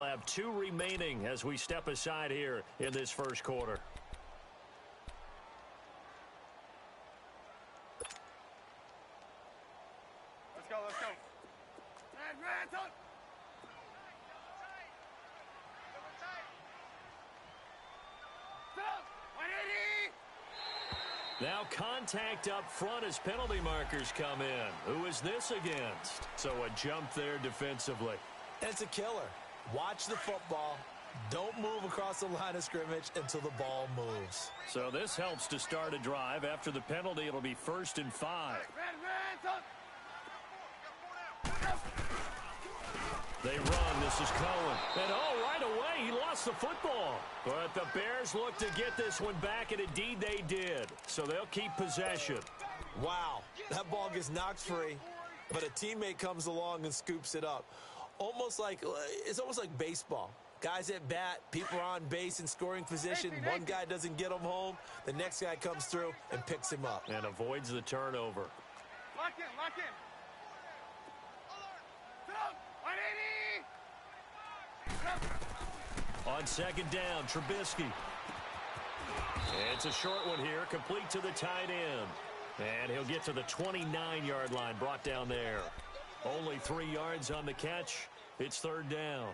Have 2 remaining as we step aside here in this first quarter. Let's go, let's go. Red, up. Now contact up front as penalty markers come in. Who is this against? So a jump there defensively. And it's a killer. Watch the football. Don't move across the line of scrimmage until the ball moves. So this helps to start a drive. After the penalty, it'll be 1st and 5. They run. This is Cohen. And right away, he lost the football. But the Bears look to get this one back, and indeed they did. So they'll keep possession. Wow. That ball gets knocked free, but a teammate comes along and scoops it up. It's almost like baseball. Guys at bat, people are on base in scoring position. One guy doesn't get him home. The next guy comes through and picks him up. And avoids the turnover. Lock in, lock in. On 2nd down, Trubisky. It's a short one here, complete to the tight end. And he'll get to the 29-yard line, brought down there. Only 3 yards on the catch. It's 3rd down.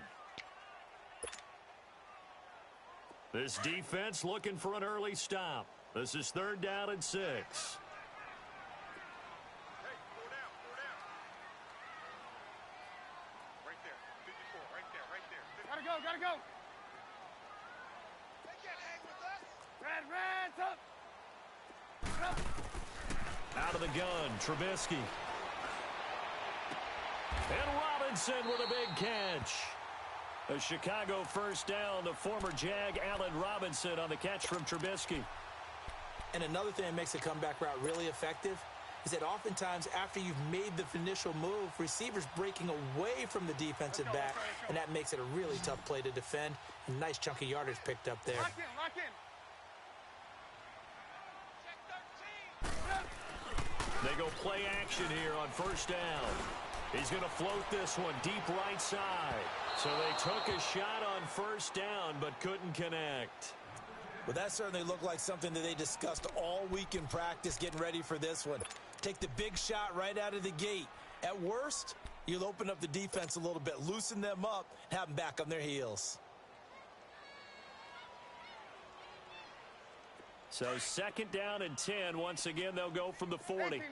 This defense looking for an early stop. This is 3rd down and 6. Hey, 4 down, 4 down. Right there, 54, right there, right there. Gotta go, gotta go. They can't hang with us. Red, up. Out of the gun, Trubisky. And Robinson with a big catch. A Chicago 1st down. The former Jag, Allen Robinson, on the catch from Trubisky. And another thing that makes a comeback route really effective is that oftentimes after you've made the initial move, receivers breaking away from the defensive back, and that makes it a really tough play to defend. A nice chunk of yardage picked up there. Lock in, lock in. Check 13. They go play action here on 1st down. He's going to float this one deep right side. So they took a shot on 1st down but couldn't connect. Well, that certainly looked like something that they discussed all week in practice getting ready for this one. Take the big shot right out of the gate. At worst, you'll open up the defense a little bit, loosen them up, and have them back on their heels. So 2nd down and 10. Once again, they'll go from the 40. 18. 180.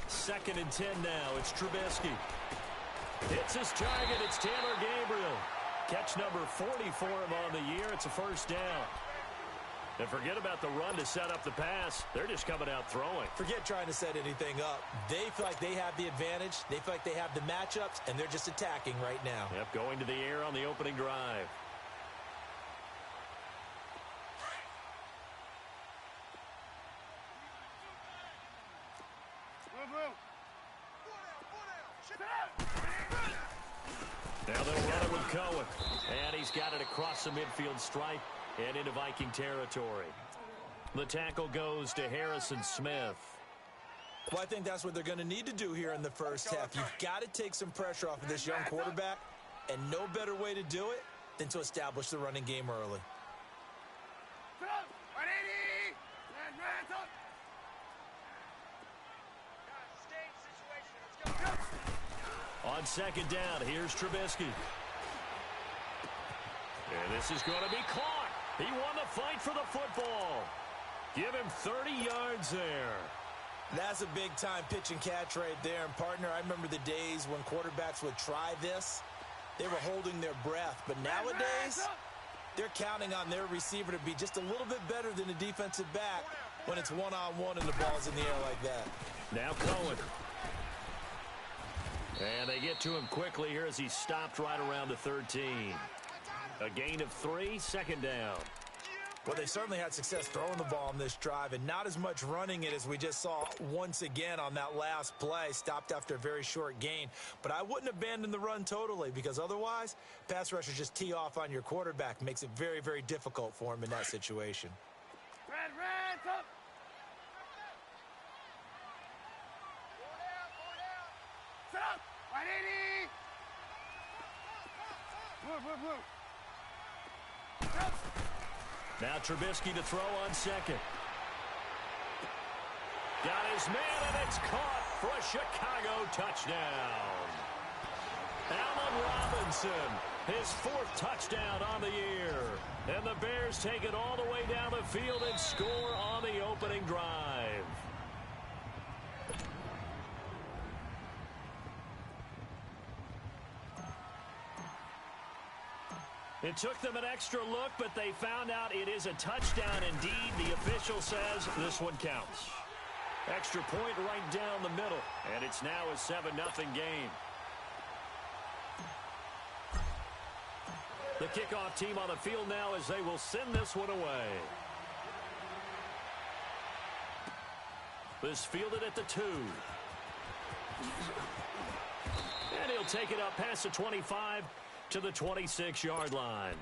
2nd and 10 now. It's Trubisky. It's his target. It's Taylor Gabriel. Catch number 40 for him on the year. It's a 1st down. And forget about the run to set up the pass. They're just coming out throwing. Forget trying to set anything up. They feel like they have the advantage. They feel like they have the matchups, and they're just attacking right now. Yep, going to the air on the opening drive. Now they'll run it with Cohen. And he's got it across the midfield stripe and into Viking territory. The tackle goes to Harrison Smith. Well, I think that's what they're going to need to do here in the first half. You've got to take some pressure off of this young quarterback, and no better way to do it than to establish the running game early. 180. On 2nd down, here's Trubisky. And this is going to be caught. He won the fight for the football. Give him 30 yards there. That's a big-time pitch and catch right there. And, partner, I remember the days when quarterbacks would try this. They were holding their breath. But nowadays, they're counting on their receiver to be just a little bit better than the defensive back when it's one-on-one and the ball's in the air like that. Now Cohen. And they get to him quickly here as he stopped right around the 13. A gain of 3, 2nd down. Well, they certainly had success throwing the ball on this drive and not as much running it as we just saw once again on that last play. Stopped after a very short gain. But I wouldn't abandon the run totally because otherwise, pass rushers just tee off on your quarterback. Makes it very, very difficult for him in that situation. Red, up. Set up. 180. Move. Now Trubisky to throw on second. Got his man, and it's caught for a Chicago touchdown. Allen Robinson, his 4th touchdown on the year. And the Bears take it all the way down the field and score on the opening drive. It took them an extra look, but they found out it is a touchdown indeed. The official says this one counts. Extra point right down the middle, and it's now a 7-0 game. The kickoff team on the field now as they will send this one away. This fielded at the 2. And he'll take it up past the 25 to the 26-yard line.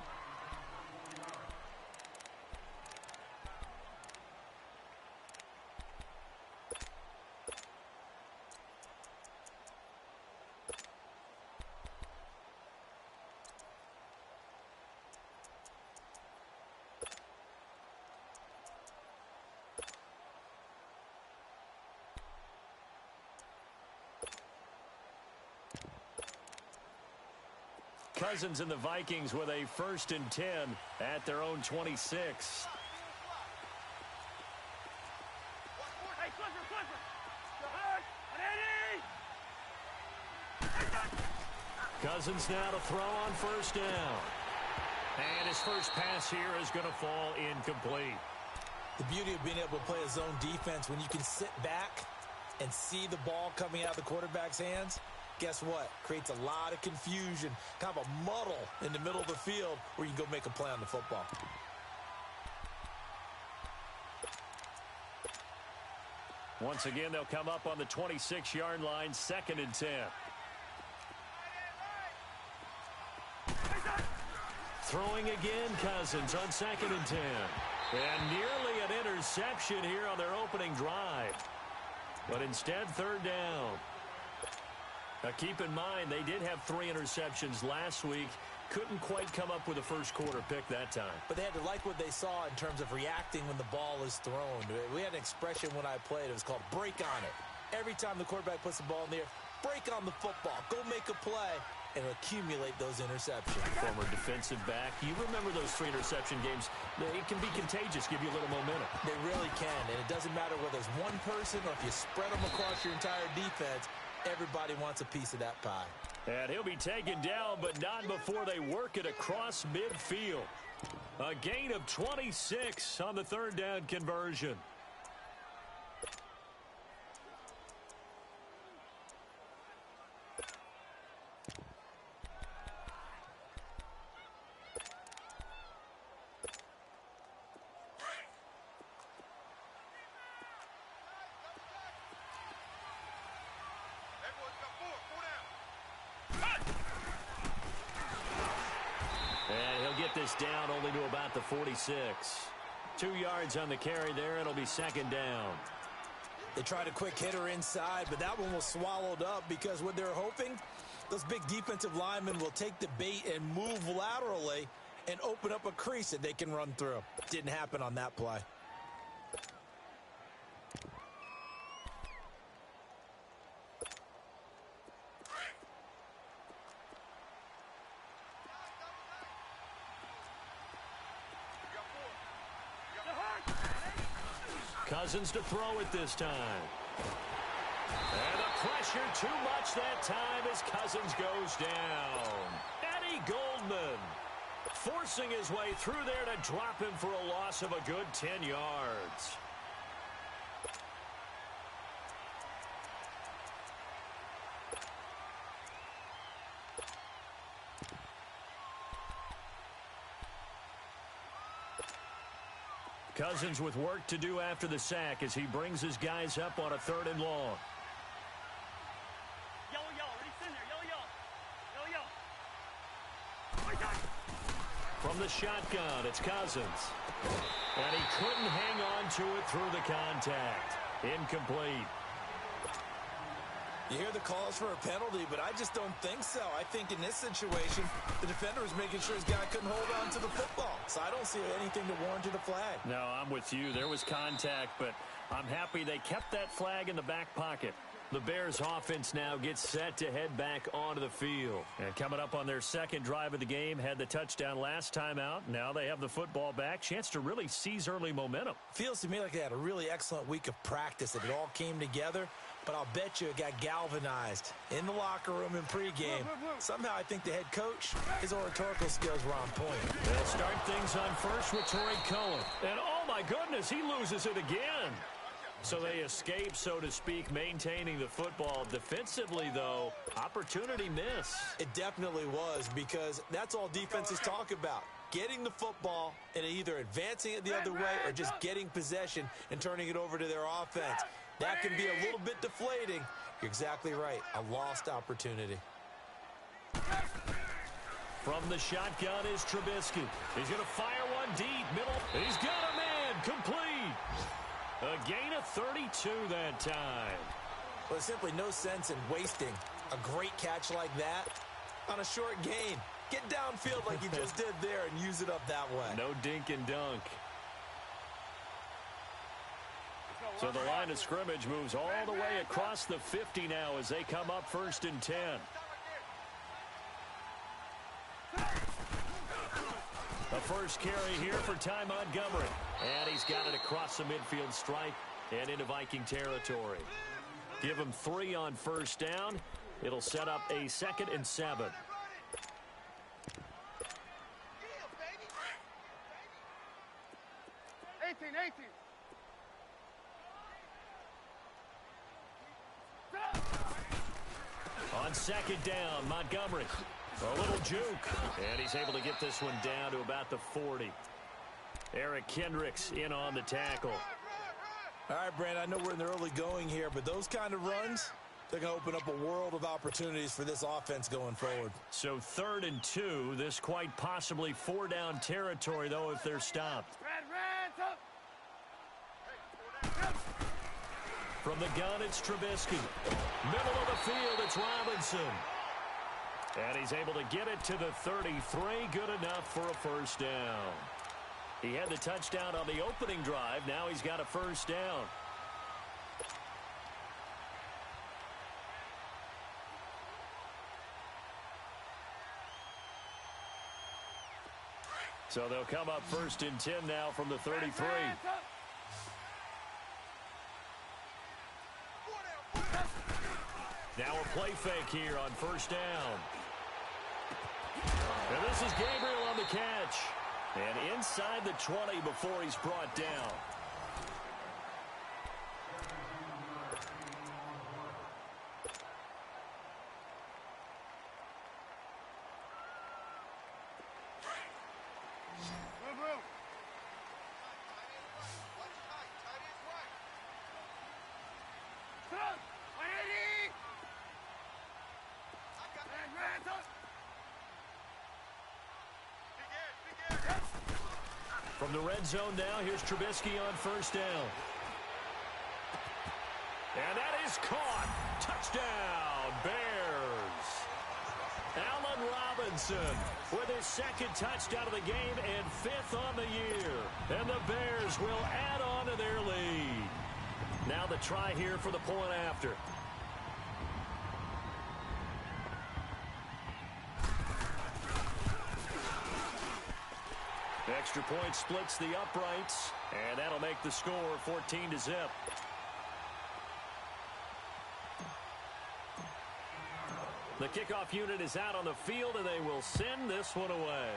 Cousins and the Vikings with a 1st and 10 at their own 26. Hey, Clifford. Cousins now to throw on 1st down. And his first pass here is going to fall incomplete. The beauty of being able to play a zone defense when you can sit back and see the ball coming out of the quarterback's hands. Guess what? Creates a lot of confusion, kind of a muddle in the middle of the field where you can go make a play on the football. Once again, they'll come up on the 26-yard line, 2nd and 10. Throwing again, Cousins on 2nd and 10. And nearly an interception here on their opening drive. But instead, 3rd down. Now, keep in mind, they did have 3 interceptions last week. Couldn't quite come up with a first quarter pick that time. But they had to like what they saw in terms of reacting when the ball is thrown. We had an expression when I played. It was called break on it. Every time the quarterback puts the ball in the air, break on the football. Go make a play and accumulate those interceptions. Former defensive back. You remember those 3 interception games. It can be contagious, give you a little momentum. They really can, and it doesn't matter whether it's one person or if you spread them across your entire defense. Everybody wants a piece of that pie. And he'll be taken down, but not before they work it across midfield. A gain of 26 on the 3rd down conversion. This down only to about the 46. 2 yards on the carry there. It'll be 2nd down. They tried a quick hitter inside, but that one was swallowed up because what they're hoping, those big defensive linemen will take the bait and move laterally and open up a crease that they can run through. Didn't happen on that play. Cousins to throw it this time. And the pressure too much that time as Cousins goes down. Eddie Goldman forcing his way through there to drop him for a loss of a good 10 yards. Cousins with work to do after the sack as he brings his guys up on a 3rd and long. From the shotgun, it's Cousins. And he couldn't hang on to it through the contact. Incomplete. You hear the calls for a penalty, but I just don't think so. I think in this situation, the defender was making sure his guy couldn't hold on to the football. So I don't see anything to warrant a flag. No, I'm with you. There was contact, but I'm happy they kept that flag in the back pocket. The Bears offense now gets set to head back onto the field. And coming up on their second drive of the game, had the touchdown last time out. Now they have the football back. Chance to really seize early momentum. Feels to me like they had a really excellent week of practice. It all came together, but I'll bet you it got galvanized in the locker room in pregame. Somehow I think the head coach, his oratorical skills were on point. They'll start things on first with Torrey Cohen. And oh my goodness, he loses it again. So they escape, so to speak, maintaining the football. Defensively, though, opportunity miss. It definitely was, because that's all defenses talk about. Getting the football and either advancing it the other way or just getting possession and turning it over to their offense. That can be a little bit deflating. You're exactly right. A lost opportunity. From the shotgun is Trubisky. He's going to fire one deep, middle. He's got a man, complete. A gain of 32 that time. Well, there's simply no sense in wasting a great catch like that on a short gain. Get downfield like you just did there and use it up that way. No dink and dunk. So the line of scrimmage moves all the way across the 50 now as they come up 1st and 10. The first carry here for Ty Montgomery. And he's got it across the midfield stripe and into Viking territory. Give him 3 on first down. It'll set up a 2nd and 7. On 2nd down, Montgomery. A little juke. And he's able to get this one down to about the 40. Eric Kendricks in on the tackle. All right, Brandon, I know we're in the early going here, but those kind of runs, they're going to open up a world of opportunities for this offense going forward. So 3rd and 2. This quite possibly 4-down territory, though, if they're stopped. From the gun, it's Trubisky. Middle of the field, it's Robinson. And he's able to get it to the 33. Good enough for a first down. He had the touchdown on the opening drive. Now he's got a first down. So they'll come up 1st and 10 now from the 33. Now a play fake here on first down. And this is Gabriel on the catch. And inside the 20 before he's brought down. From the red zone now, here's Trubisky on first down. And that is caught. Touchdown, Bears. Allen Robinson with his 2nd touchdown of the game and 5th on the year. And the Bears will add on to their lead. Now the try here for the point after. Extra point splits the uprights, and that'll make the score 14-0. The kickoff unit is out on the field, and they will send this one away.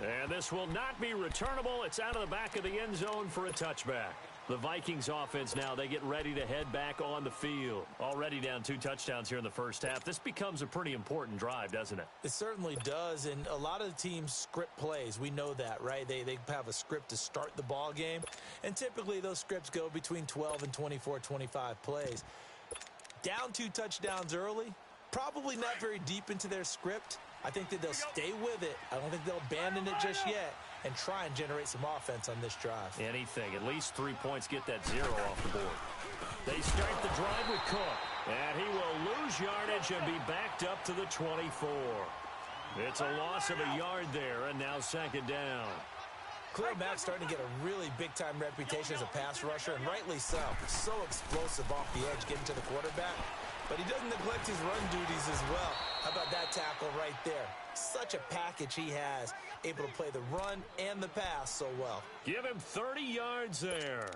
And this will not be returnable. It's out of the back of the end zone for a touchback. The Vikings offense now, they get ready to head back on the field. Already down 2 touchdowns here in the first half. This becomes a pretty important drive, doesn't it? It certainly does, and a lot of the teams script plays. We know that, right? They have a script to start the ball game, and typically those scripts go between 12 and 24, 25 plays. Down 2 touchdowns early, probably not very deep into their script. I think that they'll stay with it. I don't think they'll abandon it just yet. and try and generate some offense on this drive. Anything. At least 3 points, get that 0 off the board. They start the drive with Cook. And he will lose yardage and be backed up to the 24. It's a loss of a yard there, and now second down. Khalil Mack's starting to get a really big-time reputation as a pass rusher, and rightly so. So explosive off the edge, getting to the quarterback. But he doesn't neglect his run duties as well. How about that tackle right there? Such a package he has, able to play the run and the pass so well. Give him 30 yards there.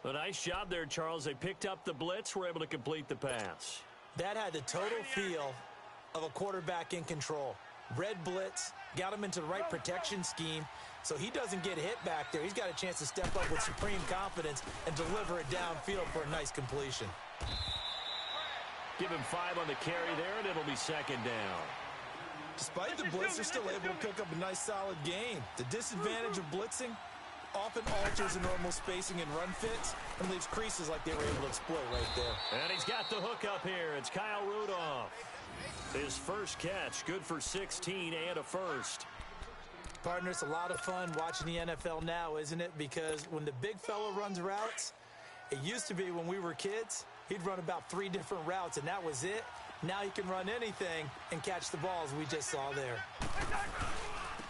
A nice job there, Charles. They picked up the blitz, were able to complete the pass. That had the total feel of a quarterback in control. Red blitz, got him into the right protection scheme, so he doesn't get hit back there. He's got a chance to step up with supreme confidence and deliver it downfield for a nice completion. Give him 5 on the carry there, and it'll be second down. Despite the blitz, they're still able to pick up a nice, solid gain. The disadvantage of blitzing often alters the normal spacing and run fits and leaves creases like they were able to exploit right there. And he's got the hook up here. It's Kyle Rudolph. His first catch, good for 16 and a first. Partner, it's a lot of fun watching the NFL now, isn't it? Because when the big fella runs routes, it used to be when we were kids, he'd run about 3 different routes, and that was it. Now he can run anything and catch the balls we just saw there.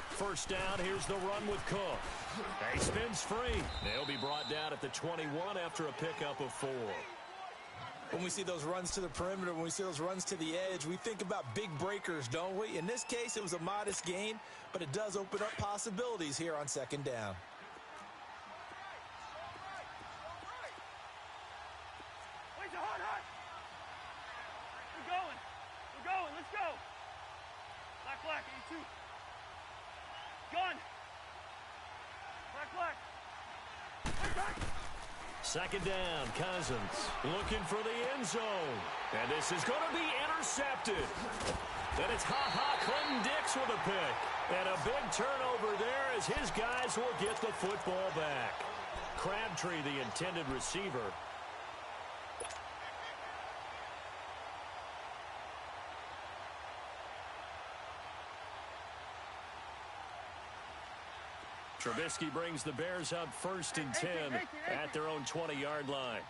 First down, here's the run with Cook. He spins free. They'll be brought down at the 21 after a pickup of 4. When we see those runs to the perimeter, when we see those runs to the edge, we think about big breakers, don't we? In this case, it was a modest gain, but it does open up possibilities here on second down. We're going. Let's go. Black, 82. Gun. Black. Second down, Cousins looking for the end zone. And this is going to be intercepted. Then it's Clinton Dix with a pick. And a big turnover there as his guys will get the football back. Crabtree, the intended receiver. Trubisky brings the Bears up 1st and 10 at their own 20-yard line.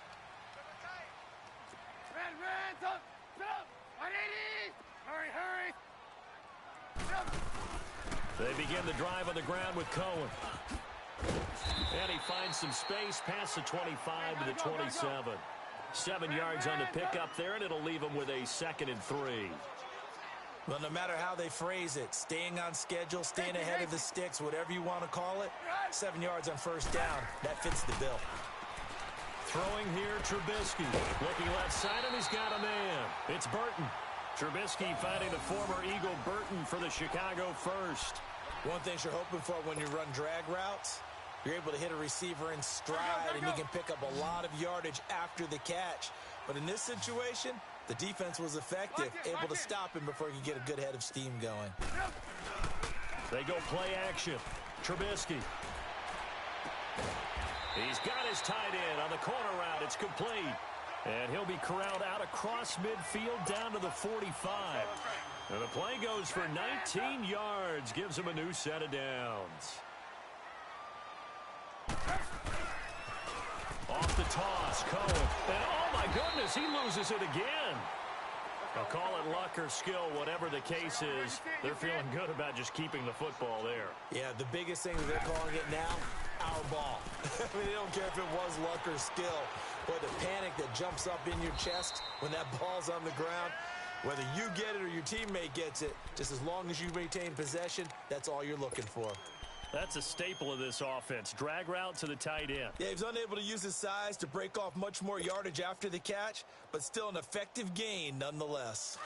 Ran, up, 180. Hurry. They begin the drive on the ground with Cohen. And he finds some space past the 25 to the 27. 7 yards on the pickup there, and it'll leave him with a 2nd and 3. Well, no matter how they phrase it, staying on schedule, staying ahead of the sticks, whatever you want to call it, 7 yards on first down, that fits the bill. Throwing here, Trubisky. Looking left side, and he's got a man. It's Burton. Trubisky finding the former Eagle Burton for the Chicago first. One thing you're hoping for when you run drag routes, you're able to hit a receiver in stride, and you can pick up a lot of yardage after the catch. But in this situation, the defense was effective, able to stop him before he could get a good head of steam going. They go play action. Trubisky. He's got his tight end on the corner route. It's complete. And he'll be corralled out across midfield down to the 45. And the play goes for 19 yards. Gives him a new set of downs. Off the toss, Cohen. And oh my goodness, he loses it again. I'll call it luck or skill, whatever the case is. They're feeling good about just keeping the football there. Yeah, the biggest thing that they're calling it now, our ball. I mean, they don't care if it was luck or skill. But the panic that jumps up in your chest when that ball's on the ground, whether you get it or your teammate gets it, just as long as you maintain possession, that's all you're looking for. That's a staple of this offense. Drag route to the tight end. Yeah, he's unable to use his size to break off much more yardage after the catch, but still an effective gain nonetheless.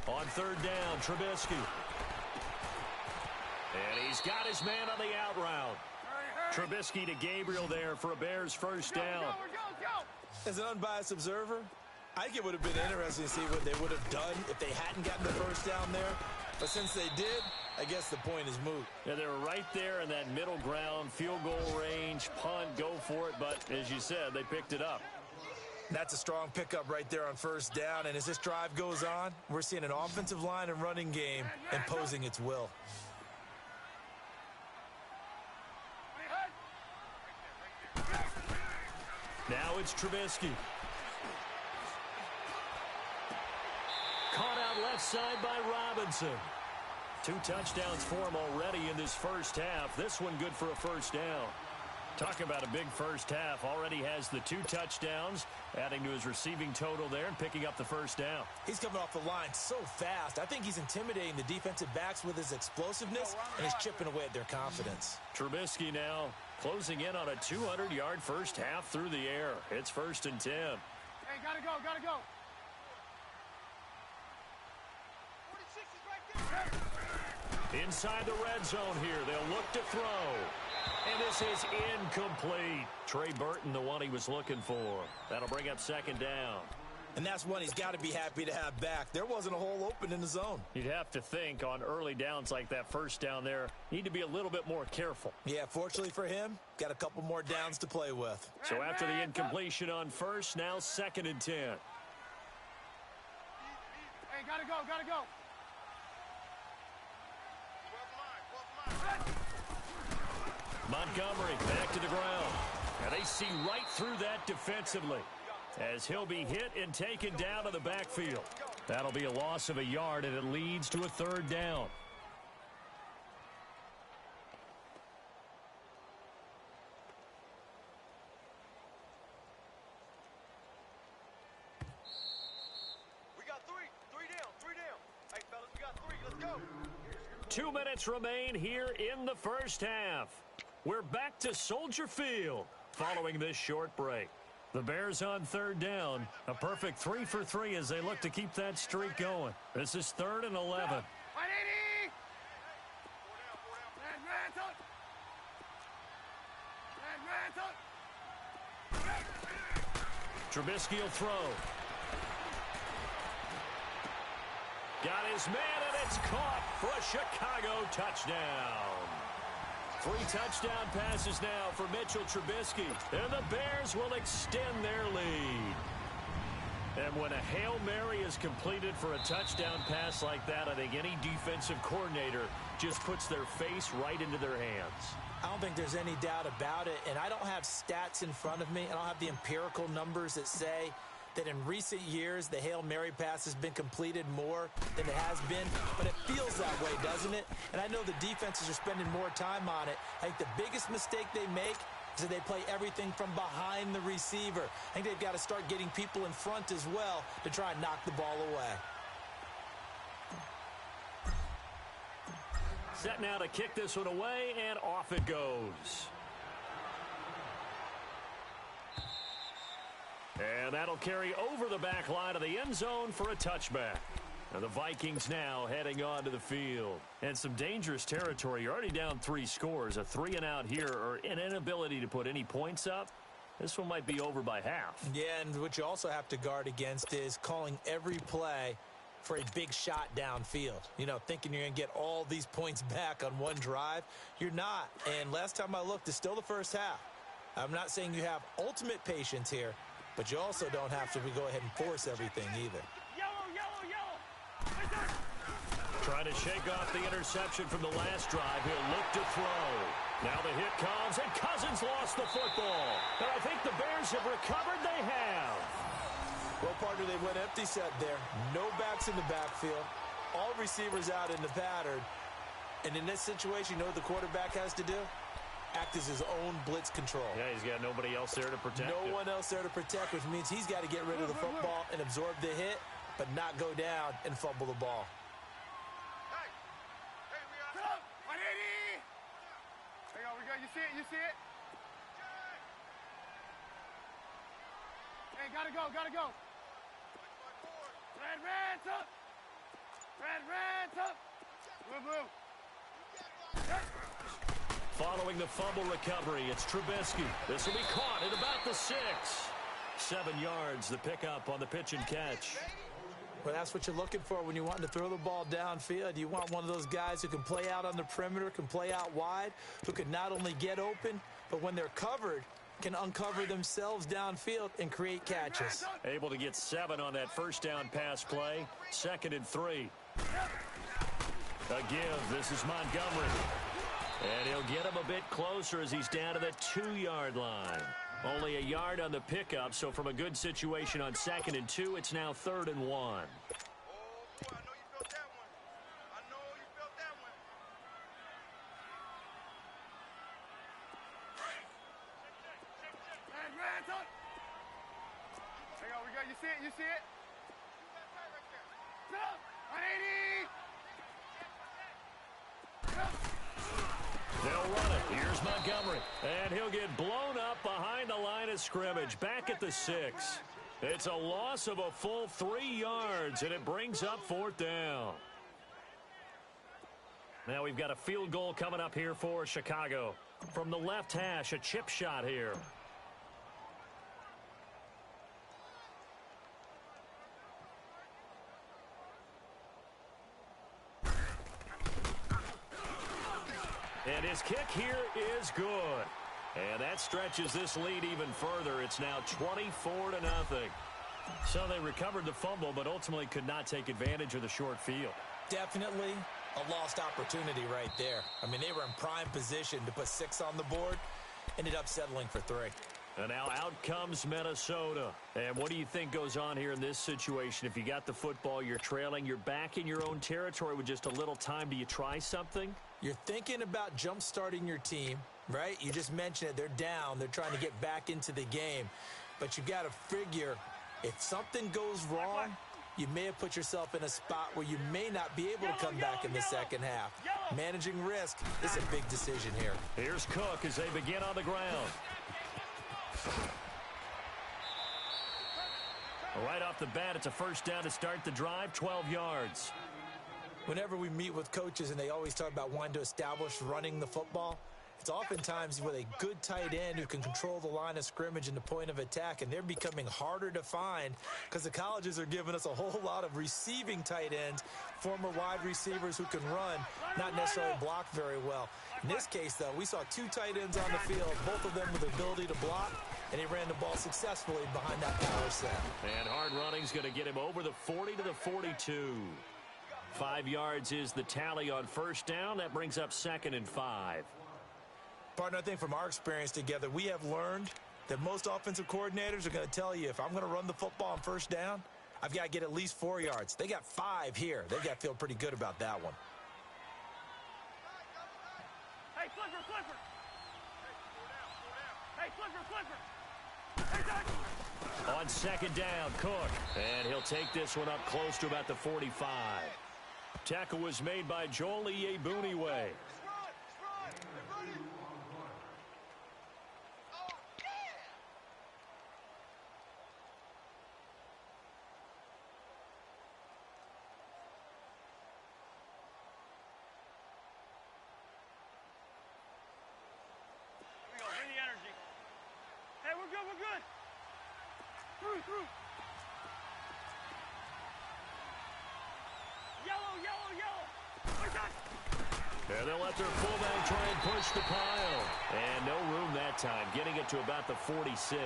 On third down, Trubisky. And he's got his man on the out route. Trubisky to Gabriel there for a Bears first down. As an unbiased observer, I think it would have been interesting to see what they would have done if they hadn't gotten the first down there. But since they did, I guess the point is moot. Yeah, they were right there in that middle ground, field goal range, punt, go for it. But as you said, they picked it up. That's a strong pickup right there on first down. And as this drive goes on, we're seeing an offensive line and running game imposing its will. Now it's Trubisky. Caught out left side by Robinson. 2 touchdowns for him already in this first half. This one good for a first down. Talk about a big first half. Already has the 2 touchdowns, adding to his receiving total there and picking up the first down. He's coming off the line so fast. I think he's intimidating the defensive backs with his explosiveness, and he's chipping away at their confidence. Trubisky now closing in on a 200-yard first half through the air. It's 1st and 10. Hey, gotta go, gotta go. 46 is right there. Inside the red zone here. They'll look to throw. And this is incomplete. Trey Burton, the one he was looking for. That'll bring up 2nd down. And that's one he's got to be happy to have back. There wasn't a hole open in the zone. You'd have to think on early downs like that first down there, need to be a little bit more careful. Yeah, fortunately for him, got a couple more downs to play with. So after the incompletion on first, now 2nd and 10. Hey, gotta go, gotta go. Montgomery back to the ground. And they see right through that defensively as he'll be hit and taken down to the backfield. That'll be a loss of a yard, and it leads to a 3rd down. We got 3 down. Hey, fellas, we got 3. Let's go. 2 minutes remain here in the first half. We're back to Soldier Field following this short break. The Bears on 3rd down. A perfect 3 for 3 as they look to keep that streak going. This is 3rd and 11. 180. Trubisky will throw. Got his man, and it's caught for a Chicago touchdown. 3 touchdown passes now for Mitchell Trubisky, and the Bears will extend their lead. And when a Hail Mary is completed for a touchdown pass like that, I think any defensive coordinator just puts their face right into their hands. I don't think there's any doubt about it, and I don't have stats in front of me. I don't have the empirical numbers that say that in recent years the Hail Mary pass has been completed more than it has been, but it feels that way, doesn't it? And I know the defenses are spending more time on it. I think the biggest mistake they make is that they play everything from behind the receiver. I think they've got to start getting people in front as well to try and knock the ball away. Set now to kick this one away, and off it goes. And that'll carry over the back line of the end zone for a touchback. And the Vikings now heading onto the field. And some dangerous territory. You're already down 3 scores. A 3-and-out here, or an inability to put any points up. This one might be over by half. Yeah, and what you also have to guard against is calling every play for a big shot downfield. You know, thinking you're going to get all these points back on one drive. You're not. And last time I looked, it's still the first half. I'm not saying you have ultimate patience here, but you also don't have to go ahead and force everything either. Yellow, yellow, yellow. Trying to shake off the interception from the last drive. He'll look to throw. Now the hit comes, and Cousins lost the football. And I think the Bears have recovered. They have. Well, partner, they went empty set there. No backs in the backfield. All receivers out in the pattern. And in this situation, you know what the quarterback has to do? Act as his own blitz control. Yeah, he's got nobody else there to protect him. No one else there to protect, which means he's got to get rid of the football and absorb the hit, but not go down and fumble the ball. Hey, we are 180. Hang on, we go. You see it? You see it? Hey, gotta go, gotta go. Red ransom. Red ransom. Blue, blue. Following the fumble recovery, it's Trubisky. This will be caught at about the 6. 7 yards, the pickup on the pitch and catch. Well, that's what you're looking for when you're wanting to throw the ball downfield. You want one of those guys who can play out on the perimeter, can play out wide, who can not only get open, but when they're covered, can uncover themselves downfield and create catches. Able to get 7 on that first down pass play. 2nd and 3. A give. This is Montgomery. And he'll get him a bit closer as he's down to the 2-yard line. Only a yard on the pickup, so from a good situation on 2nd and 2, it's now 3rd and 1. Oh, boy, I know you felt that one. I know you felt that one. Hey, Grant, up. Hang on, we got you see it? You see it? Stop! 180! They'll run it. Here's Montgomery. And he'll get blown up behind the line of scrimmage. Back at the 6. It's a loss of a full 3 yards, and it brings up 4th down. Now we've got a field goal coming up here for Chicago. From the left hash, a chip shot here. And his kick here is good. And that stretches this lead even further. It's now 24-0. So they recovered the fumble, but ultimately could not take advantage of the short field. Definitely a lost opportunity right there. I mean, they were in prime position to put 6 on the board. Ended up settling for 3. And now out comes Minnesota. And what do you think goes on here in this situation? If you got the football, you're trailing, you're back in your own territory with just a little time. Do you try something? You're thinking about jump-starting your team, right? You just mentioned it. They're down. They're trying to get back into the game. But you got to figure, if something goes wrong, you may have put yourself in a spot where you may not be able to come back in the second half. Managing risk is a big decision here. Here's Cook as they begin on the ground. Right off the bat, it's a first down to start the drive, 12 yards. Whenever we meet with coaches and they always talk about wanting to establish running the football, it's oftentimes with a good tight end who can control the line of scrimmage and the point of attack, and they're becoming harder to find because the colleges are giving us a whole lot of receiving tight ends, former wide receivers who can run, not necessarily block very well. In this case, though, we saw 2 tight ends on the field, both of them with the ability to block, and he ran the ball successfully behind that power set. And hard running's going to get him over the 40 to the 42. 5 yards is the tally on first down. That brings up 2nd and 5. Partner, I think from our experience together, we have learned that most offensive coordinators are going to tell you, if I'm going to run the football on first down, I've got to get at least 4 yards. They got 5 here. They've got to feel pretty good about that one. Hey, Flipper, Flipper. Hey, Flipper, Flipper. Hey, Doc. On 2nd down, Cook. And he'll take this one up close to about the 45. Tackle was made by Joel Iyiegbuniwe. We're good. Through. Yellow. And they'll let their fullback try and push the pile. And no room that time, getting it to about the 46.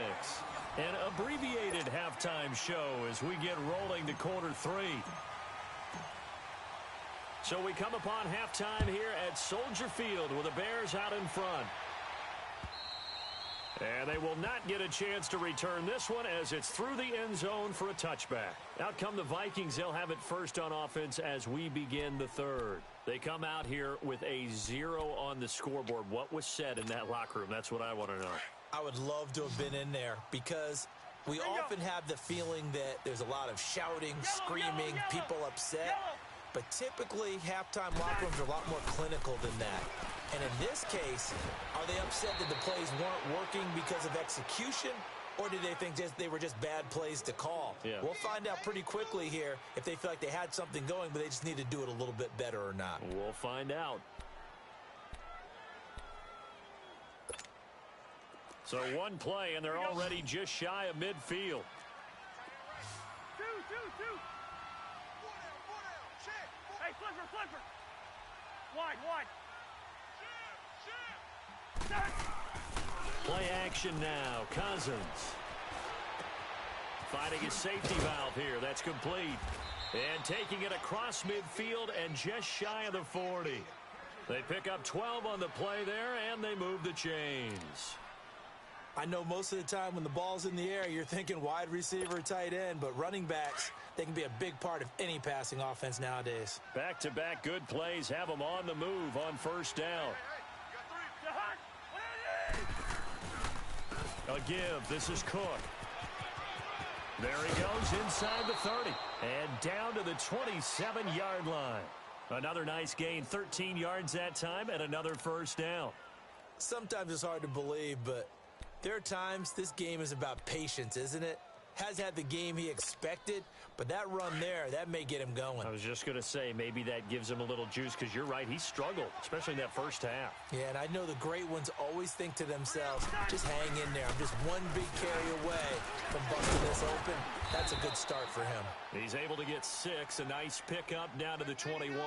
An abbreviated halftime show as we get rolling to quarter 3. So we come upon halftime here at Soldier Field with the Bears out in front. And they will not get a chance to return this one as it's through the end zone for a touchback. Out come the Vikings. They'll have it first on offense as we begin the third. They come out here with a 0 on the scoreboard. What was said in that locker room? That's what I want to know. I would love to have been in there because we often have the feeling that there's a lot of shouting, screaming, people upset. But typically, halftime locker rooms are a lot more clinical than that. And in this case, are they upset that the plays weren't working because of execution, or do they think they were just bad plays to call? Yeah. We'll find out pretty quickly here if they feel like they had something going, but they just need to do it a little bit better or not. We'll find out. So one play, and they're already just shy of midfield. Two. Flipper. Wide. Play action now. Cousins. Finding his safety valve here. That's complete. And taking it across midfield and just shy of the 40. They pick up 12 on the play there, and they move the chains. I know most of the time when the ball's in the air, you're thinking wide receiver, tight end, but running backs, they can be a big part of any passing offense nowadays. Back-to-back good plays have them on the move on first down. A give. This is Cook. There he goes inside the 30 and down to the 27-yard line. Another nice gain, 13 yards that time, and another first down. Sometimes it's hard to believe, but there are times this game is about patience, isn't it? Has had the game he expected, but that run there, that may get him going. I was just going to say, maybe that gives him a little juice, because you're right, he struggled, especially in that first half. Yeah, and I know the great ones always think to themselves, just hang in there. I'm just one big carry away from busting this open. That's a good start for him. He's able to get 6, a nice pickup down to the 21.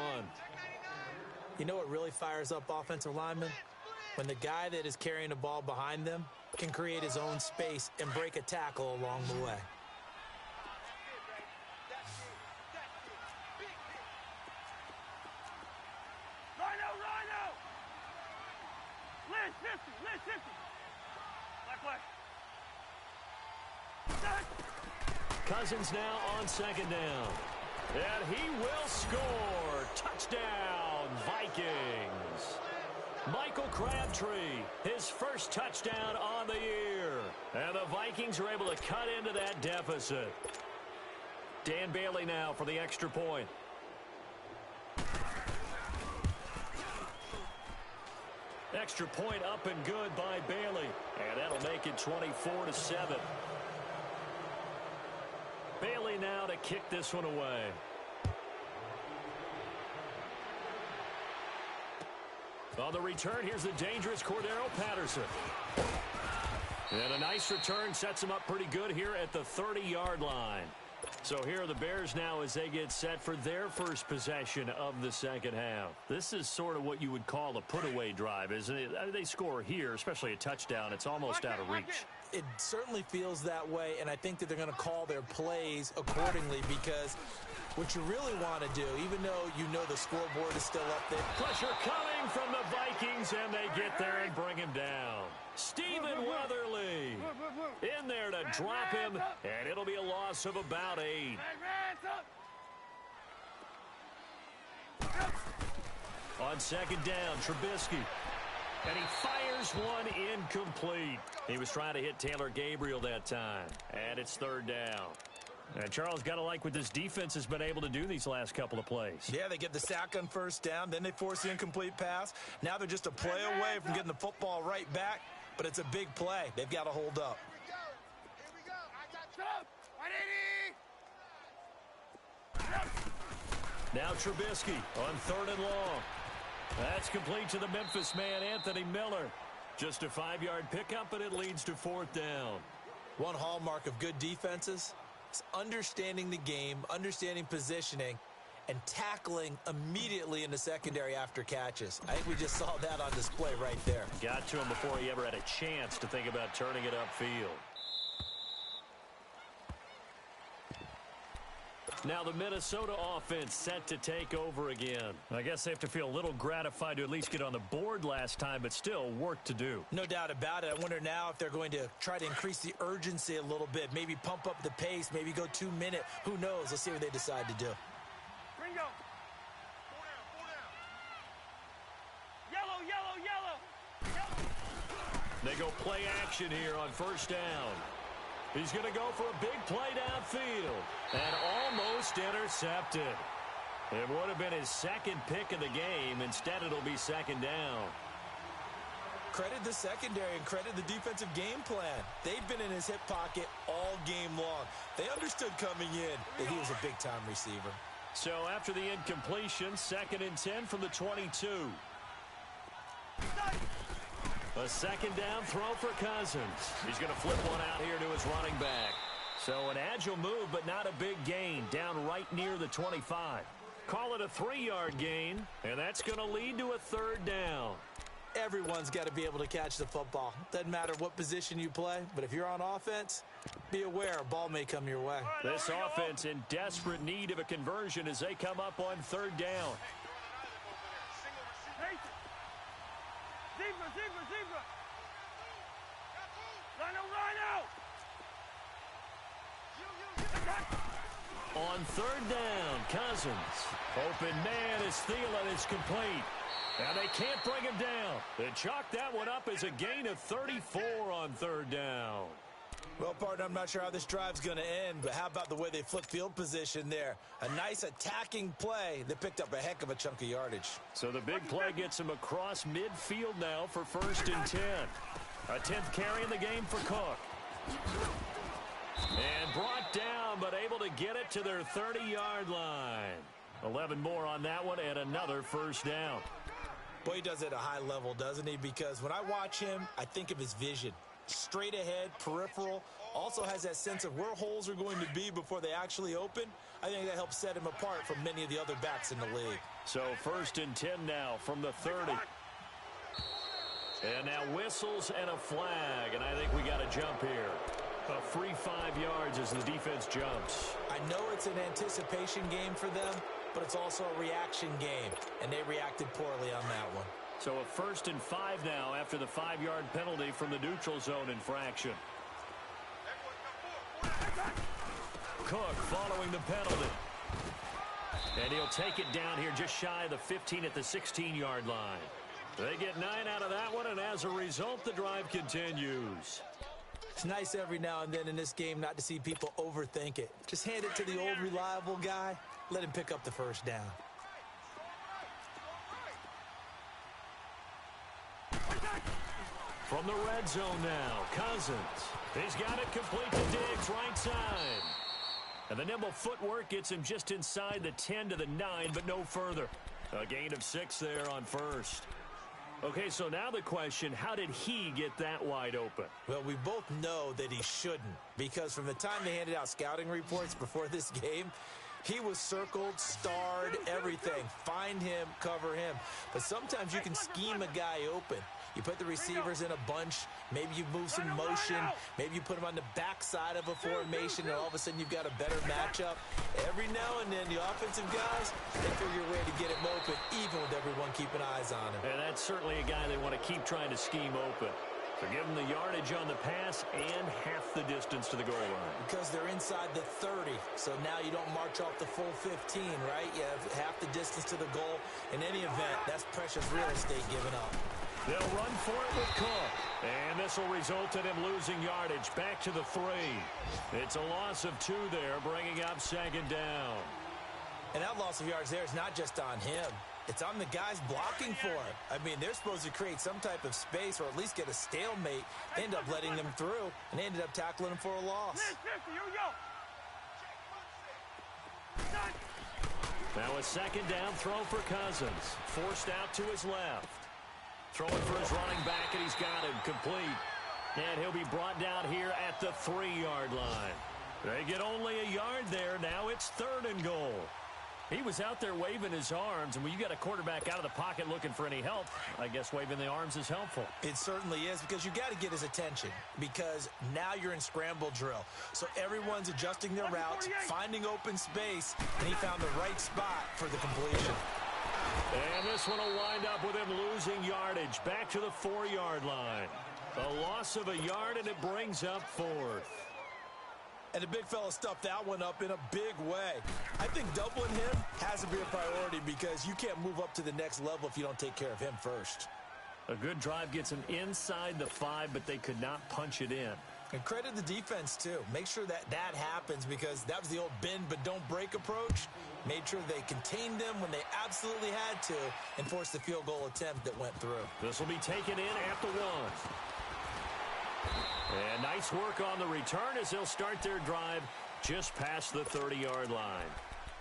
You know what really fires up offensive linemen? When the guy that is carrying the ball behind them can create his own space and break a tackle along the way. Rhino! Liz 50! Black. Cousins now on second down. And he will score. Touchdown, Vikings. Michael Crabtree, his first touchdown on the year. And the Vikings are able to cut into that deficit. Dan Bailey now for the extra point. Extra point up and good by Bailey. And that'll make it 24-7. Bailey now to kick this one away. On the return, here's the dangerous Cordero Patterson. And a nice return sets him up pretty good here at the 30-yard line. So here are the Bears now as they get set for their first possession of the second half. This is sort of what you would call a put-away drive, isn't it? They score here, especially a touchdown. It's almost out of reach. It certainly feels that way, and I think that they're going to call their plays accordingly, because what you really want to do, even though you know the scoreboard is still up there. Pressure coming from the Vikings, and they get there and bring him down. Stephen Weatherly in there to drop him, and it'll be a loss of about 8. On second down, Trubisky. And he fires one incomplete. He was trying to hit Taylor Gabriel that time. And it's third down. And Charles, got to like what this defense has been able to do these last couple of plays. Yeah, they get the sack on first down. Then they force the incomplete pass. Now they're just a play away from getting the football right back. But it's a big play. They've got to hold up. Here we go. I got jump. 180. Now Trubisky on third and long. That's complete to the Memphis man, Anthony Miller. Just a 5-yard pickup, but it leads to fourth down. One hallmark of good defenses is understanding the game, understanding positioning, and tackling immediately in the secondary after catches. I think we just saw that on display right there. Got to him before he ever had a chance to think about turning it upfield. Now the Minnesota offense set to take over again. I guess they have to feel a little gratified to at least get on the board last time, but still work to do. No doubt about it. I wonder now if they're going to try to increase the urgency a little bit, maybe pump up the pace, maybe go 2-minute. Who knows? Let's see what they decide to do. Ringo. 4 down. Yellow. They go play action here on first down. He's going to go for a big play downfield and almost intercepted. It would have been his second pick of the game. Instead, it'll be second down. Credit the secondary and credit the defensive game plan. They've been in his hip pocket all game long. They understood coming in that he was a big-time receiver. So after the incompletion, 2nd and 10 from the 22. A second down throw for Cousins. He's going to flip one out here to his running back. So an agile move, but not a big gain. Down right near the 25. Call it a 3-yard gain, and that's going to lead to a third down. Everyone's got to be able to catch the football. Doesn't matter what position you play, but if you're on offense, be aware a ball may come your way. This offense in desperate need of a conversion as they come up on third down. Zebra. Rhino. On third down, Cousins. Open man is Thielen. It's complete. And they can't bring him down. They chalk that one up as a gain of 34 on third down. Well, partner, I'm not sure how this drive's going to end, but how about the way they flip field position there? A nice attacking play that picked up a heck of a chunk of yardage. So the big play gets him across midfield now for 1st and 10. A 10th carry in the game for Cook. And brought down, but able to get it to their 30-yard line. 11 more on that one and another first down. Boy, he does it at a high level, doesn't he? Because when I watch him, I think of his vision. Straight ahead, peripheral, also has that sense of where holes are going to be before they actually open. I think that helps set him apart from many of the other backs in the league. So 1st and 10 now from the 30. And now whistles and a flag, and I think we got a jump here. A free 5 yards as the defense jumps. I know it's an anticipation game for them, but it's also a reaction game, and they reacted poorly on that one. So a 1st and 5 now after the 5-yard penalty from the neutral zone infraction. Cook following the penalty. And he'll take it down here just shy of the 15 at the 16-yard line. They get 9 out of that one, and as a result, the drive continues. It's nice every now and then in this game not to see people overthink it. Just hand it to the old reliable guy. Let him pick up the first down. From the red zone now, Cousins. He's got it complete to Diggs, right side. And the nimble footwork gets him just inside the 10 to the 9, but no further. A gain of 6 there on first. Okay, so now the question, how did he get that wide open? Well, we both know that he shouldn't, because from the time they handed out scouting reports before this game, he was circled, starred, everything. Find him, cover him. But sometimes you can scheme a guy open. You put the receivers in a bunch. Maybe you move some motion. Maybe you put them on the backside of a formation, and all of a sudden you've got a better matchup. Every now and then, the offensive guys, they figure a way to get him open, even with everyone keeping eyes on him. And that's certainly a guy they want to keep trying to scheme open. So give them the yardage on the pass and half the distance to the goal line. Because they're inside the 30, so now you don't march off the full 15, right? You have half the distance to the goal. In any event, that's precious real estate given up. They'll run for it with Cook. And this will result in him losing yardage back to the 3. It's a loss of 2 there, bringing up 2nd down. And that loss of yards there is not just on him. It's on the guys blocking for him. I mean, they're supposed to create some type of space or at least get a stalemate. They end up letting them through, and they ended up tackling him for a loss. Now a 2nd down throw for Cousins. Forced out to his left. Throwing for his running back, and he's got him complete. And he'll be brought down here at the 3-yard line. They get only a yard there. Now it's 3rd and goal. He was out there waving his arms, and when you got a quarterback out of the pocket looking for any help, I guess waving the arms is helpful. It certainly is, because you got to get his attention, because now you're in scramble drill. So everyone's adjusting their routes, finding open space, and he found the right spot for the completion. And this one will wind up with him losing yardage back to the 4-yard line. A loss of a yard, and it brings up 4th. And the big fella stuffed that one up in a big way. I think doubling him has to be a priority, because you can't move up to the next level if you don't take care of him first. A good drive gets him inside the 5, but they could not punch it in. And credit the defense, too. Make sure that happens, because that was the old bend but don't break approach. Made sure they contained them when they absolutely had to and forced the field goal attempt that went through. This will be taken in at the 1. And nice work on the return as they'll start their drive just past the 30-yard line.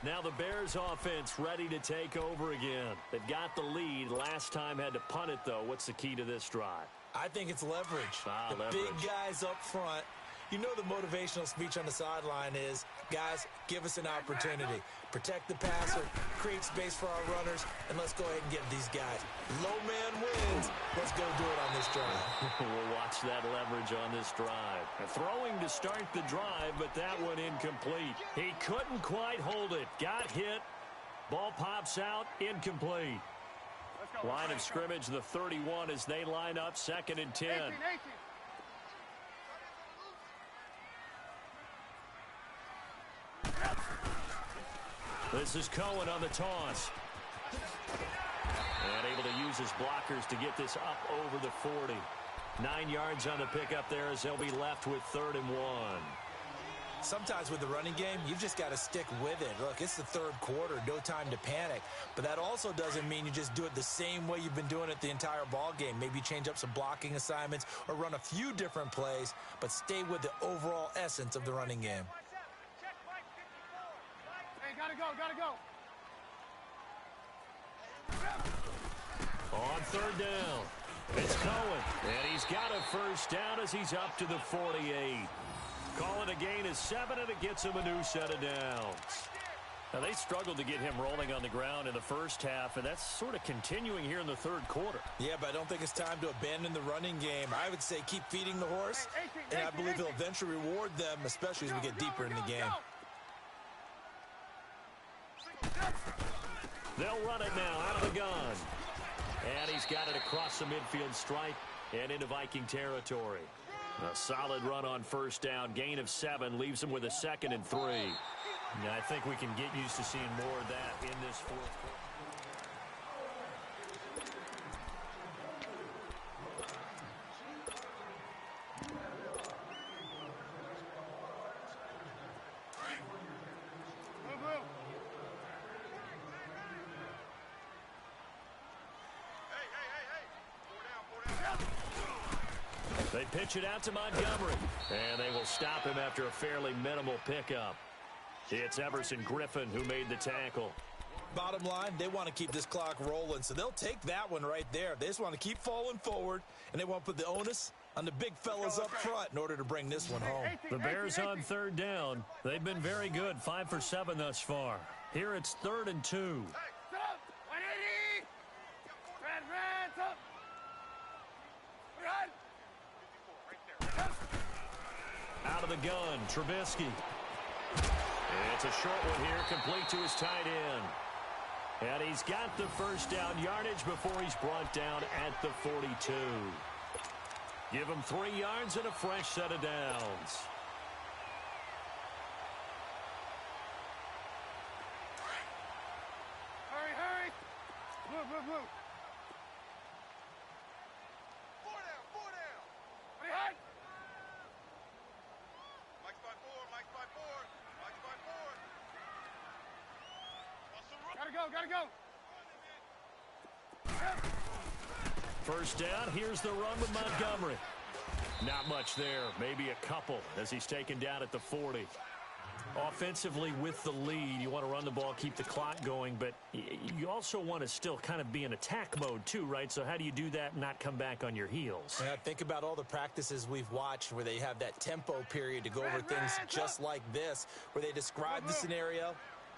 Now the Bears offense ready to take over again. They've got the lead. Last time had to punt it, though. What's the key to this drive? I think it's leverage. Leverage. Big guys up front. You know the motivational speech on the sideline is, Guys, give us an opportunity. Protect the passer, create space for our runners, and let's go ahead and get these guys. Low man wins. Let's go do it on this drive. We'll watch that leverage on this drive. Throwing to start the drive, but that one incomplete. He couldn't quite hold it. Got hit. Ball pops out. Incomplete. Line of scrimmage, the 31 as they line up, 2nd and 10. 18. This is Cohen on the toss. And able to use his blockers to get this up over the 40. 9 yards on the pickup there as they'll be left with 3rd and 1. Sometimes with the running game, you've just got to stick with it. Look, it's the 3rd quarter, no time to panic. But that also doesn't mean you just do it the same way you've been doing it the entire ball game. Maybe change up some blocking assignments or run a few different plays, but stay with the overall essence of the running game. Hey, gotta go. On 3rd down, it's Cohen. And he's got a 1st down as he's up to the 48. Call it a gain of 7, and it gets him a new set of downs. Now, they struggled to get him rolling on the ground in the first half, and that's sort of continuing here in the 3rd quarter. Yeah, but I don't think it's time to abandon the running game. I would say keep feeding the horse, and I believe he'll eventually reward them, especially as we get deeper in the game. They'll run it now out of the gun. And he's got it across the midfield stripe and into Viking territory. A solid run on 1st down. Gain of 7 leaves him with a 2nd and 3. Now, I think we can get used to seeing more of that in this 4th quarter. They pitch it out to Montgomery, and they will stop him after a fairly minimal pickup. It's Everson Griffin who made the tackle. Bottom line, they want to keep this clock rolling, so they'll take that one right there. They just want to keep falling forward, and they want to put the onus on the big fellas up front in order to bring this one home. The Bears on 3rd down. They've been very good, 5 for 7 thus far. Here it's 3rd and 2. Hey, up. 180. Red, up. Run. Out of the gun, Trubisky. It's a short one here, complete to his tight end. And he's got the 1st down yardage before he's brought down at the 42. Give him 3 yards and a fresh set of downs. Hurry. Blue. 4 down. Behind. Mike's by 4. Gotta go. 1st down, here's the run with Montgomery. Not much there, maybe a couple as he's taken down at the 40. Offensively with the lead, you want to run the ball, keep the clock going, but you also want to still kind of be in attack mode too, right? So how do you do that and not come back on your heels? Yeah, think about all the practices we've watched where they have that tempo period to go over things just like this, where they describe the scenario,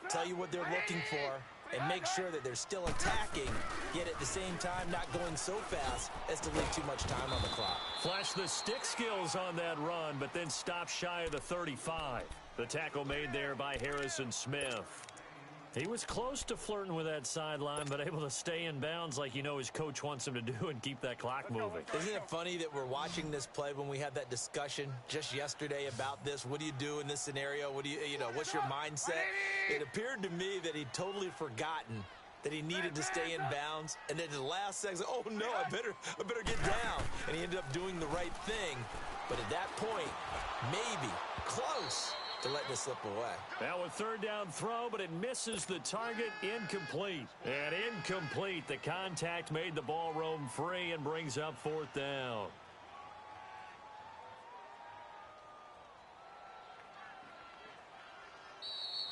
tell you what they're looking for, and make sure that they're still attacking, yet at the same time not going so fast as to leave too much time on the clock. Flash the stick skills on that run, but then stop shy of the 35. The tackle made there by Harrison Smith. He was close to flirting with that sideline, but able to stay in bounds like you know his coach wants him to do and keep that clock moving. Isn't it funny that we're watching this play when we had that discussion just yesterday about this? What do you do in this scenario? What's your mindset? It appeared to me that he'd totally forgotten that he needed to stay in bounds, and then at the last second, oh no, I better get down. And he ended up doing the right thing. But at that point, maybe close to let this slip away. Now a 3rd down throw, but it misses the target. Incomplete. And incomplete. The contact made the ball roam free and brings up 4th down.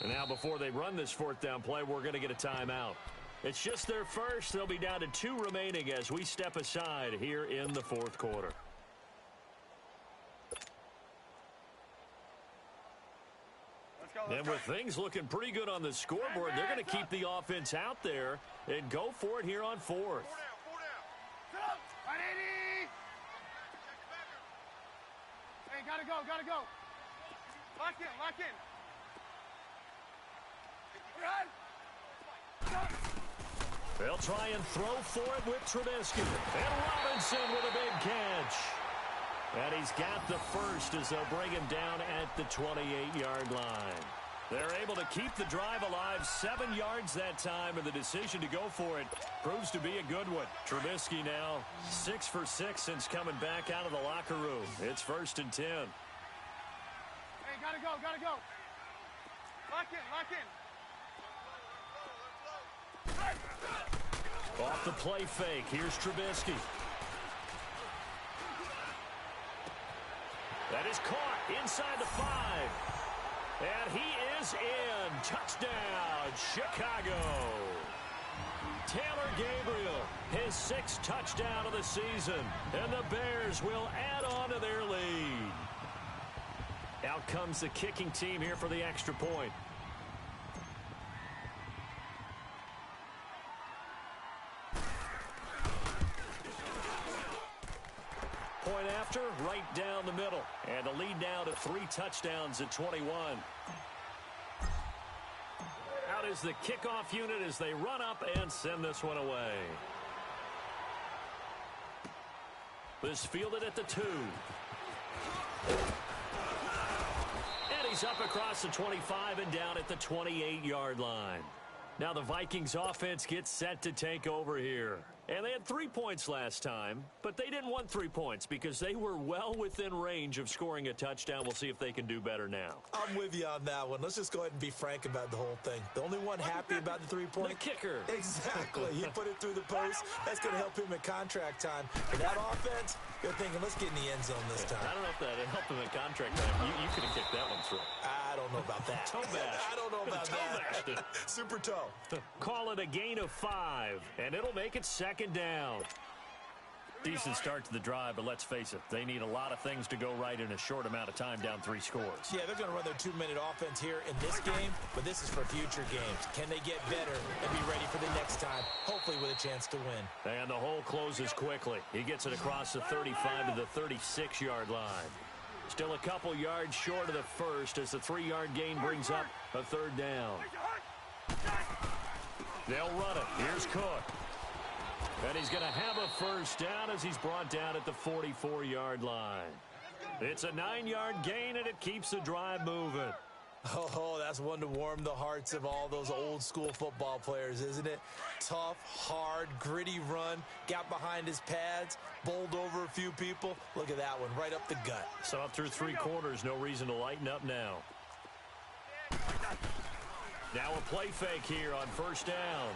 And now before they run this 4th down play, we're going to get a timeout. It's just their first. They'll be down to 2 remaining as we step aside here in the 4th quarter. And with things looking pretty good on the scoreboard, they're going to keep the offense out there and go for it here on fourth. 4 down. Sit up. 180. Hey, gotta go, gotta go. Lock in, lock in. Run. They'll try and throw for it with Trubisky. And Robinson with a big catch. And he's got the first as they'll bring him down at the 28-yard line. They're able to keep the drive alive, 7 yards that time, and the decision to go for it proves to be a good one. Trubisky now 6 for 6 since coming back out of the locker room. It's 1st and 10. Hey, gotta go, gotta go. Lock in, lock in. Off the play fake, here's Trubisky. That is caught inside the 5. And he is in. Touchdown, Chicago. Taylor Gabriel, his 6th touchdown of the season. And the Bears will add on to their lead. Out comes the kicking team here for the extra point. Point after, right down the middle. And the lead now to 3 touchdowns at 21. Out is the kickoff unit as they run up and send this one away. This fielded at the 2. And he's up across the 25 and down at the 28-yard line. Now the Vikings offense gets set to take over here. And they had 3 points last time, but they didn't want 3 points because they were well within range of scoring a touchdown. We'll see if they can do better now. I'm with you on that one. Let's just go ahead and be frank about the whole thing. The only one happy about the 3-point. The kicker. Exactly. He put it through the post. That's going to help him at contract time. But that offense, you're thinking, let's get in the end zone this time. I don't know if that helped him at contract time. You could have kicked that one through. I don't know about that. Toe bash. I don't know about Toe that. Super toe. Call it a gain of 5, and it'll make it 2nd down. Decent start to the drive, but let's face it, they need a lot of things to go right in a short amount of time, down 3 scores. Yeah, they're going to run their 2-minute offense here in this game, but this is for future games. Can they get better and be ready for the next time, hopefully with a chance to win? And the hole closes quickly. He gets it across the 35 to the 36-yard line. Still a couple yards short of the first as the 3-yard gain brings up a 3rd down. They'll run it. Here's Cook. And he's going to have a 1st down as he's brought down at the 44-yard line. It's a 9-yard gain, and it keeps the drive moving. Oh, that's one to warm the hearts of all those old-school football players, isn't it? Tough, hard, gritty run, got behind his pads, bowled over a few people. Look at that one, right up the gut. So up through 3 quarters, no reason to lighten up now. Now a play fake here on 1st down.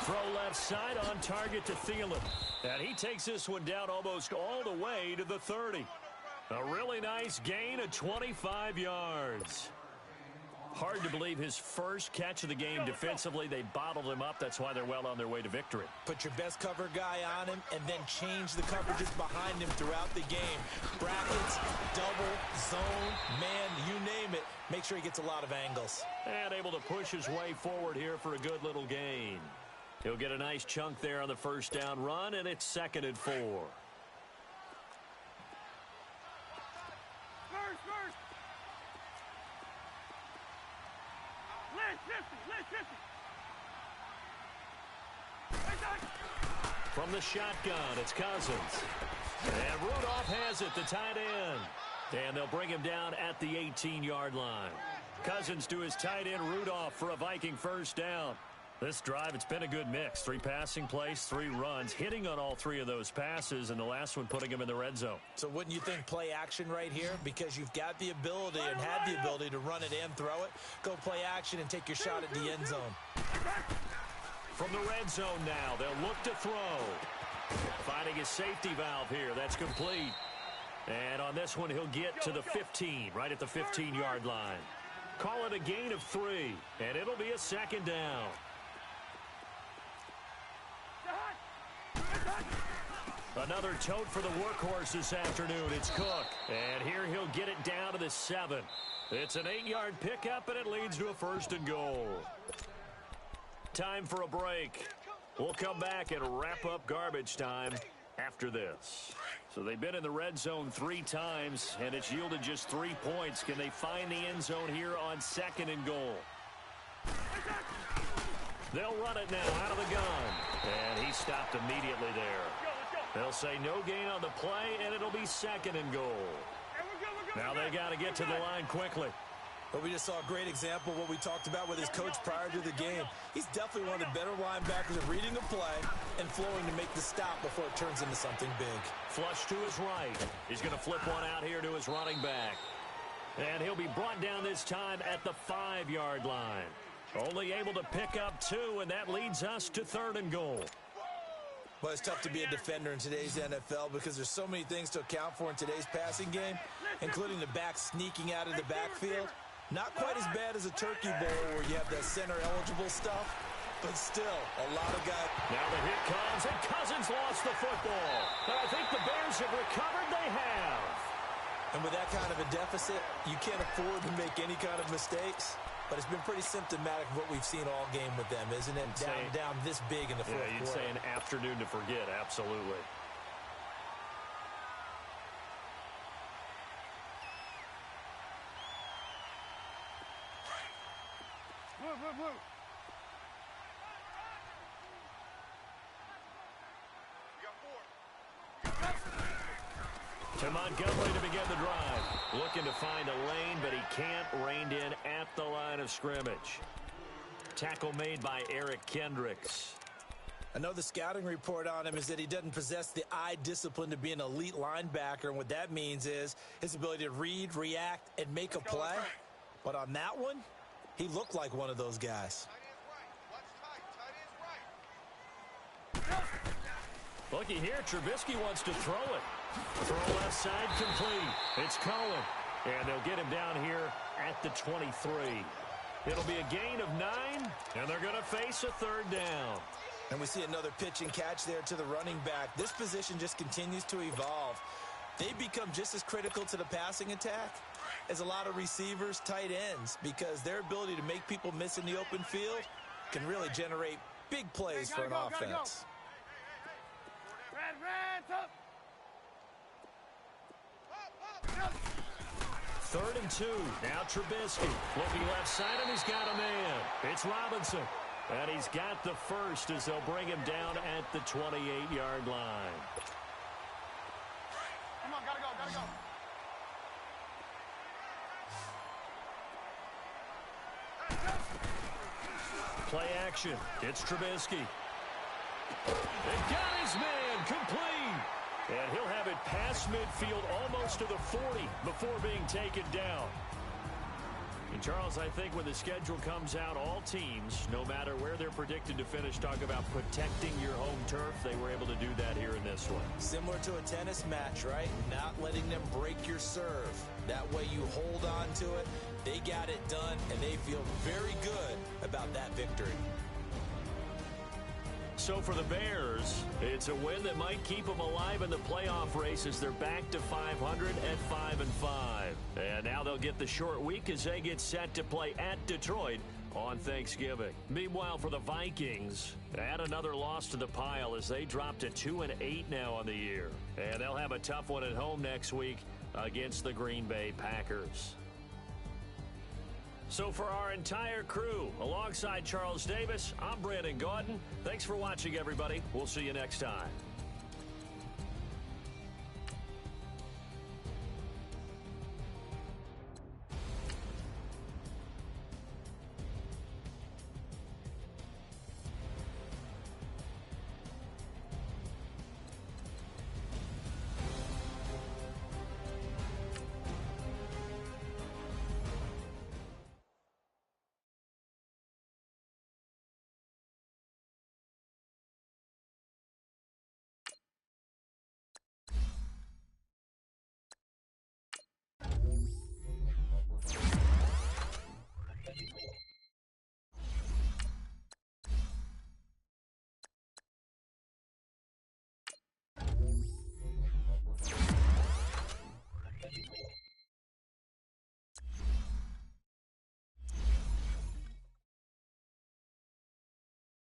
Throw left side on target to Thielen. And he takes this one down almost all the way to the 30. A really nice gain of 25 yards. Hard to believe his first catch of the game defensively. They bottled him up. That's why they're well on their way to victory. Put your best cover guy on him and then change the coverages behind him throughout the game. Brackets, double, zone, man, you name it. Make sure he gets a lot of angles. And able to push his way forward here for a good little gain. He'll get a nice chunk there on the 1st down run, and it's 2nd and 4. From the shotgun, it's Cousins. And Rudolph has it, the tight end. And they'll bring him down at the 18-yard line. Cousins to his tight end, Rudolph, for a Viking 1st down. This drive, it's been a good mix. 3 passing plays, 3 runs, hitting on all 3 of those passes, and the last one putting him in the red zone. So wouldn't you think play action right here? Because you've got the ability and had the ability to run it and throw it. Go play action and take your shot at the end zone. From the red zone now, they'll look to throw. Finding his safety valve here. That's complete. And on this one, he'll get to the 15, right at the 15-yard line. Call it a gain of 3, and it'll be a 2nd down. Another tote for the workhorse this afternoon. It's Cook. And here he'll get it down to the 7. It's an 8-yard pickup, and it leads to a 1st and goal. Time for a break. We'll come back and wrap up garbage time after this. So they've been in the red zone 3 times, and it's yielded just 3 points. Can they find the end zone here on 2nd and goal? They'll run it now out of the gun. And he stopped immediately there. They'll say no gain on the play, and it'll be 2nd and goal. Now they got to get to the line quickly. But we just saw a great example of what we talked about with his coach prior to the game. He's definitely one of the better linebackers at reading a play and flowing to make the stop before it turns into something big. Flush to his right. He's going to flip one out here to his running back. And he'll be brought down this time at the 5-yard line. Only able to pick up 2, and that leads us to 3rd and goal. Well, it's tough to be a defender in today's NFL because there's so many things to account for in today's passing game, including the back sneaking out of the backfield. Not quite as bad as a turkey bowl where you have that center-eligible stuff, but still, a lot of guys. Now the hit comes, and Cousins lost the football. But I think the Bears have recovered. They have. And with that kind of a deficit, you can't afford to make any kind of mistakes. But it's been pretty symptomatic of what we've seen all game with them, isn't it? Down this big in the fourth quarter. Yeah, you'd say an afternoon to forget, absolutely. Blue. To Montgomery to begin the drive. Looking to find a lane, but he can't. Reined in at the line of scrimmage. Tackle made by Eric Kendricks. I know the scouting report on him is that he doesn't possess the eye discipline to be an elite linebacker, and what that means is his ability to read, react, and make a play. But on that one, he looked like one of those guys. Looky here, Trubisky wants to throw it. Throw left side complete. It's Cohen. And they'll get him down here at the 23. It'll be a gain of 9, and they're going to face a 3rd down. And we see another pitch and catch there to the running back. This position just continues to evolve. They become just as critical to the passing attack as a lot of receivers, tight ends, because their ability to make people miss in the open field can really generate big plays for an offense. Red, 3rd and 2. Now Trubisky looking left side, and he's got a man. It's Robinson. And he's got the 1st as they'll bring him down at the 28-yard line. Come on, gotta go. Play action. It's Trubisky. They got his man complete. And he'll have it past midfield almost to the 40 before being taken down. And Charles, I think when the schedule comes out, all teams, no matter where they're predicted to finish, talk about protecting your home turf. They were able to do that here in this one. Similar to a tennis match, right? Not letting them break your serve. That way you hold on to it. They got it done, and they feel very good about that victory. So for the Bears, it's a win that might keep them alive in the playoff race as they're back to 500 at 5-5. And now they'll get the short week as they get set to play at Detroit on Thanksgiving. Meanwhile, for the Vikings, add another loss to the pile as they drop to 2-8 now on the year. And they'll have a tough one at home next week against the Green Bay Packers. So for our entire crew, alongside Charles Davis, I'm Brandon Gaudin. Thanks for watching, everybody. We'll see you next time.